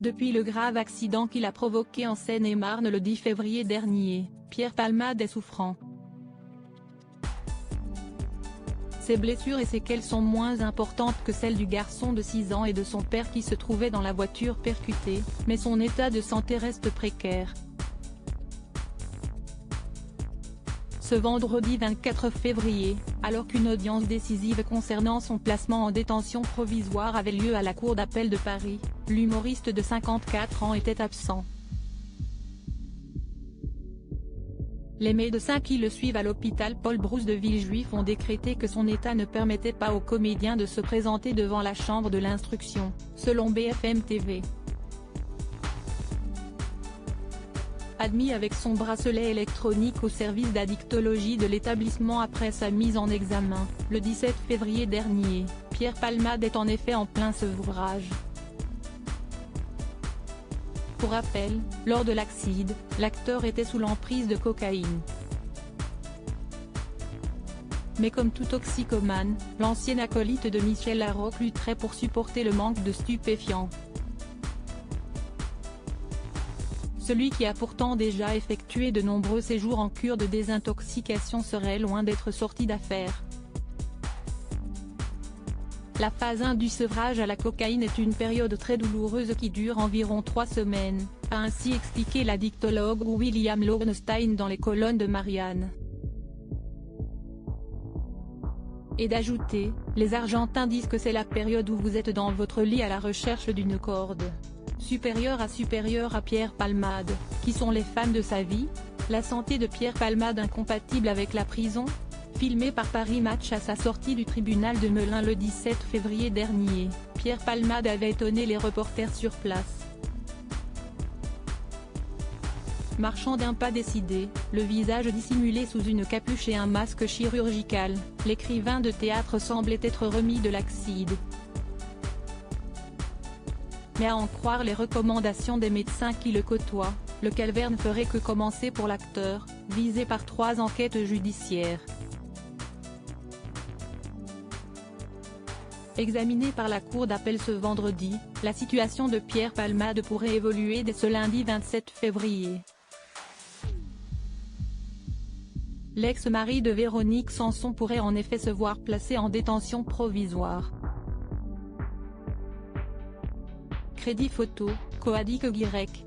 Depuis le grave accident qu'il a provoqué en Seine-et-Marne le 10 février dernier, Pierre Palmade est souffrant. Ses blessures et séquelles sont moins importantes que celles du garçon de 6 ans et de son père qui se trouvaient dans la voiture percutée, mais son état de santé reste précaire. Ce vendredi 24 février, alors qu'une audience décisive concernant son placement en détention provisoire avait lieu à la Cour d'appel de Paris, l'humoriste de 54 ans était absent. Les médecins qui le suivent à l'hôpital Paul Brousse de Villejuif ont décrété que son état ne permettait pas au comédien de se présenter devant la chambre de l'instruction, selon BFM TV. Admis avec son bracelet électronique au service d'addictologie de l'établissement après sa mise en examen, le 17 février dernier, Pierre Palmade est en effet en plein sevrage. Pour rappel, lors de l'accident, l'acteur était sous l'emprise de cocaïne. Mais comme tout toxicomane, l'ancien acolyte de Michel Larocque lutterait pour supporter le manque de stupéfiants. Celui qui a pourtant déjà effectué de nombreux séjours en cure de désintoxication serait loin d'être sorti d'affaire. La phase 1 du sevrage à la cocaïne est une période très douloureuse qui dure environ 3 semaines, a ainsi expliqué l'addictologue William Lowenstein dans les colonnes de Marianne. Et d'ajouter, les Argentins disent que c'est la période où vous êtes dans votre lit à la recherche d'une corde supérieure à Pierre Palmade. Qui sont les fans de sa vie? La santé de Pierre Palmade incompatible avec la prison? Filmé par Paris Match à sa sortie du tribunal de Melun le 17 février dernier, Pierre Palmade avait étonné les reporters sur place. Marchant d'un pas décidé, le visage dissimulé sous une capuche et un masque chirurgical, l'écrivain de théâtre semblait être remis de l'accident. Mais à en croire les recommandations des médecins qui le côtoient, le calvaire ne ferait que commencer pour l'acteur, visé par 3 enquêtes judiciaires. Examinée par la Cour d'appel ce vendredi, la situation de Pierre Palmade pourrait évoluer dès ce lundi 27 février. L'ex-mari de Véronique Sanson pourrait en effet se voir placé en détention provisoire. Crédit photo, Coadic Guirec.